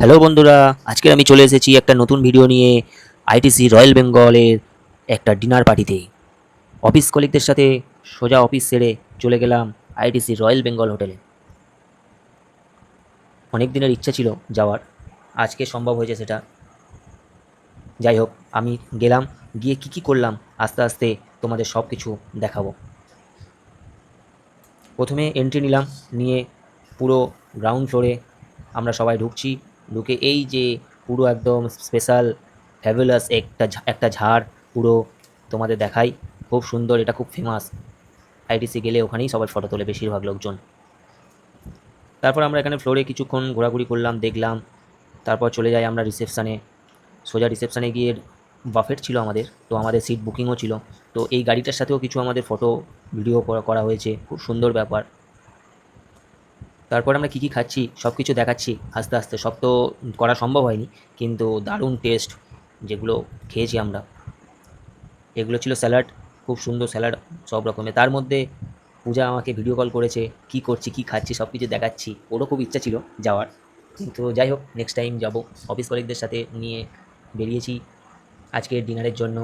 Hello বন্ধুরা, আজকে আমি চলে এসেছি একটা নতুন ভিডিও নিয়ে আইটিসি রয়্যাল বেঙ্গলের একটা ডিনার পার্টিতে। অফিস কলিগদের সাথে সোজা অফিস সেরে চলে গেলাম আইটিসি রয়্যাল বেঙ্গল হোটেলে। অনেক দিনের ইচ্ছা ছিল যাওয়ার, আজকে সম্ভব হয়েছে সেটা। যাই হোক, আমি গেলাম, গিয়ে কী করলাম আস্তে আস্তে তোমাদের সব কিছু দেখাবো। প্রথমে এন্ট্রি নিলাম, নিয়ে পুরো গ্রাউন্ড ফ্লোরে আমরা সবাই ঢুকছি। ঢুকে এই যে পুরো একদম স্পেশাল ফ্যাবুলাস একটা ঝাড় পুরো তোমাদের দেখাই, খুব সুন্দর, এটা খুব ফেমাস। আইটিসি গেলে ওখানেই সবাই ফটো তোলে বেশিরভাগ লোকজন। তারপর আমরা এখানে ফ্লোরে কিছুক্ষণ ঘোরাঘুরি করলাম, দেখলাম। তারপর চলে যাই আমরা রিসেপশানে। সোজা রিসেপশানে গিয়ে বাফেট ছিল আমাদের, তো আমাদের সিট বুকিংও ছিল। তো এই গাড়িটার সাথেও কিছু আমাদের ফটো ভিডিও করা হয়েছে, খুব সুন্দর ব্যাপার। তারপর আমরা কী খাচ্ছি সব কিছু দেখাচ্ছি আস্তে আস্তে। সব তো করা সম্ভব হয়নি, কিন্তু দারুণ টেস্ট যেগুলো খেয়েছি আমরা। এগুলো ছিল স্যালাড, খুব সুন্দর স্যালাড সব রকমের। তার মধ্যে পূজা আমাকে ভিডিও কল করেছে, কী করছি কী খাচ্ছি সব কিছু দেখাচ্ছি। ওরও খুব ইচ্ছা ছিল যাওয়ার, কিন্তু যাই হোক, নেক্সট টাইম যাব। অফিস কলিগদের সাথে নিয়ে বেরিয়েছি আজকের ডিনারের জন্য।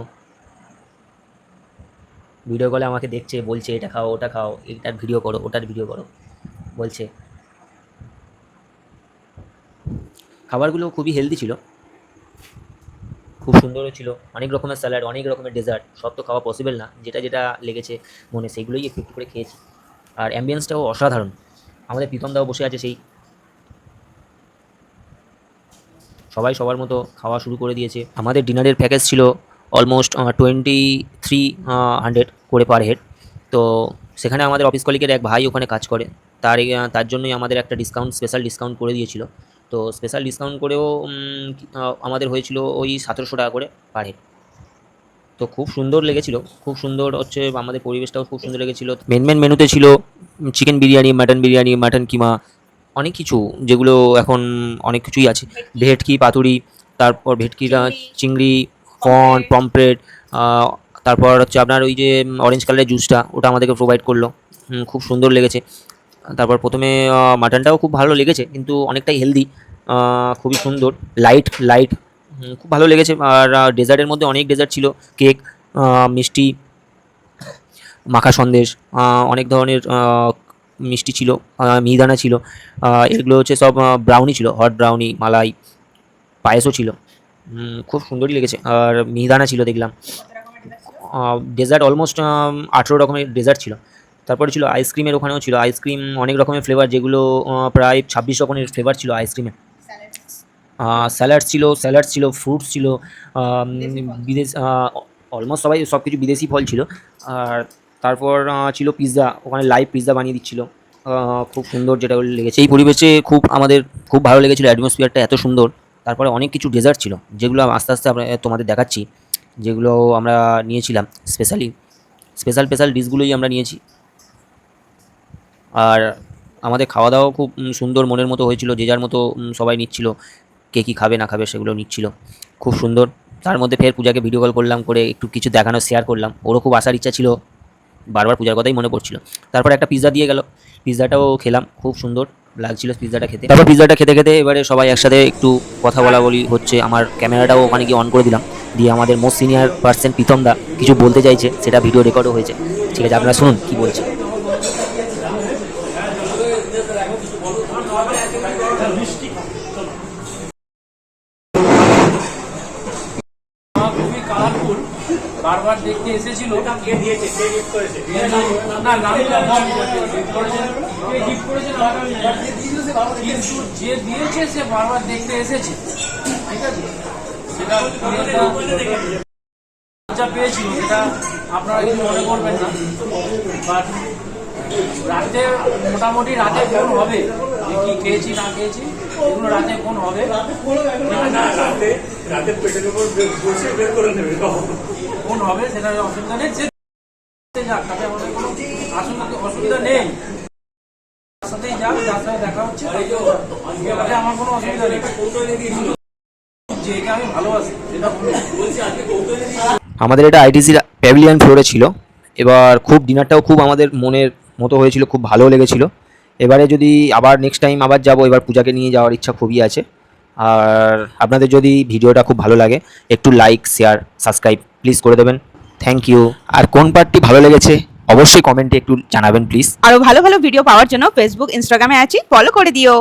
ভিডিও কলে আমাকে দেখছে, বলছে এটা খাও ওটা খাও, এটার ভিডিও করো ওটার ভিডিও করো বলছে। খাবারগুলো খুবই হেলদি ছিল, খুব সুন্দরও ছিল। অনেক রকমের স্যালাড, অনেক রকমের ডেজার্ট, সব তো খাওয়া পসিবল না। যেটা যেটা লেগেছে মনে সেইগুলোই একটু একটু করে খেয়েছি। আর অ্যাম্বিয়েন্সটাও অসাধারণ। আমাদের প্রীতমদাও বসে আছে, সেই সবাই সবার মতো খাওয়া শুরু করে দিয়েছে। আমাদের ডিনারের প্যাকেজ ছিল অলমোস্ট 2300 করে পার হেড। তো সেখানে আমাদের অফিস কলিগের এক ভাই ওখানে কাজ করে, তার জন্যই আমাদের একটা স্পেশাল ডিসকাউন্ট করে দিয়েছিল। তো স্পেশাল ডিসকাউন্ট করেও আমাদের হয়েছিল ওই 1700 টাকা করে পার হেড। তো খুব সুন্দর লেগেছিল, খুব সুন্দর হচ্ছে, আমাদের পরিবেশটাও খুব সুন্দর লেগেছিল। মেন মেনুতে ছিল চিকেন বিরিয়ানি, মাটন কিমা, অনেক কিছু, যেগুলো এখন অনেক কিছুই আছে। ভেটকি পাতুরি, তারপর ভেটকি চিংড়ি, পমফ্রেট, তারপর হচ্ছে আপনার ওই যে অরেঞ্জ কালারের জুসটা, ওটা আমাদেরকে প্রোভাইড করলো। খুব সুন্দর লেগেছে। তারপর প্রথমে মাটনটাও খুব ভালো লেগেছে, কিন্তু অনেকটাই হেলদি, খুবই সুন্দর, লাইট লাইট, খুব ভালো লেগেছে। আর ডেজার্টের মধ্যে অনেক ডেজার্ট ছিল, কেক, মিষ্টি, মাখা সন্দেশ, অনেক ধরনের মিষ্টি ছিল, মিহিদানা ছিল, এগুলো হচ্ছে সব ব্রাউনি ছিল, হট ব্রাউনি, মালাই, পায়েসও ছিল। খুব সুন্দরই লেগেছে। আর মিহিদানা ছিল দেখলাম। ডেজার্ট অলমোস্ট 18 রকমের ডেজার্ট ছিল। তারপরে ছিল আইসক্রিমের, ওখানেও ছিল আইসক্রিম, অনেক রকমের ফ্লেভার, যেগুলো প্রায় 26 রকমের ফ্লেভার ছিল আইসক্রিমের। স্যালাড ছিল, ফ্রুটস ছিল, বিদেশ, অলমোস্ট সব কিছু বিদেশি ফল ছিল। আর তারপর ছিল পিৎজা, ওখানে লাইভ পিৎজা বানিয়ে দিচ্ছিল, খুব সুন্দর, যেটা লেগেছে। এই পরিবেশে আমাদের খুব ভালো লেগেছিলো, অ্যাটমসফিয়ারটা এত সুন্দর। তারপরে অনেক কিছু ডেজার্ট ছিল, যেগুলো আস্তে আস্তে তোমাদের দেখাচ্ছি, যেগুলো আমরা নিয়েছিলাম। স্পেশাল ডিশগুলোই আমরা নিয়েছি। আর আমাদের খাওয়া দাওয়াও খুব সুন্দর, মনের মতো হয়েছিল, যে যার মতো সবাই নিচ্ছিল, কে কী খাবে না খাবে সেগুলো নিচ্ছিল, খুব সুন্দর। তার মধ্যে ফের পূজাকে ভিডিও কল করলাম, করে একটু কিছু দেখানো শেয়ার করলাম। ওরও খুব আসার ইচ্ছা ছিল, বারবার পূজার কথাই মনে পড়ছিল। তারপর একটা পিৎজা দিয়ে গেল, পিৎজাটাও খেলাম, খুব সুন্দর লাগছিল পিৎজাটা খেতে। তারপর পিৎজাটা খেতে খেতে এবারে সবাই একসাথে একটু কথা বলি হচ্ছে। আমার ক্যামেরাটাও ওখানে গিয়ে অন করে দিলাম, দিয়ে আমাদের মোস্ট সিনিয়র পার্সন প্রীতম দা কিছু বলতে চাইছে, সেটা ভিডিও রেকর্ডও হয়েছে। ঠিক আছে, আপনারা শুনুন কী বলছে। খুবই কালারফুল, বারবার দেখতে এসেছিল। না কিন্তু যে দিয়েছে সে বারবার দেখতে এসেছে, ঠিক আছে। সেটা যা পেয়েছিল সেটা আপনারা কিছু মনে করবেন না। বাট রাতে মোটামুটি রাতে ফোন হবে যে কি খেয়েছি না খেয়েছি, এগুলো রাতে ফোন হবে। ফোন হবে, সেটা অসুবিধা নেই। তাতে আমাদের কোনো অসুবিধা নেই, তার সাথেই যাক, যার সাথে দেখা হচ্ছে তাতে আমার কোনো অসুবিধা নেই। যে একে আমি ভালোবাসি সেটা বলছি। আমাদের এটা আইটিসির প্যাভিলিয়ন ফ্লোরে ছিল। এবার খুব ডিনারটাও খুব আমাদের মনের মতো হয়েছিল, খুব ভালো লেগেছিল। এবারে যদি আবার নেক্সট টাইম আবার যাব, এবার পূজাকে নিয়ে যাওয়ার ইচ্ছা খুবই আছে। আর আপনাদের যদি ভিডিওটা খুব ভালো লাগে একটু লাইক শেয়ার সাবস্ক্রাইব প্লিজ করে দেবেন। Thank you. আর কোন পার্টটি ভালো লেগেছে অবশ্যই কমেন্টে একটু জানাবেন প্লিজ। আরো ভালো ভালো ভিডিও পাওয়ার জন্য ফেসবুক ইনস্টাগ্রামে আছি, ফলো করে দিও।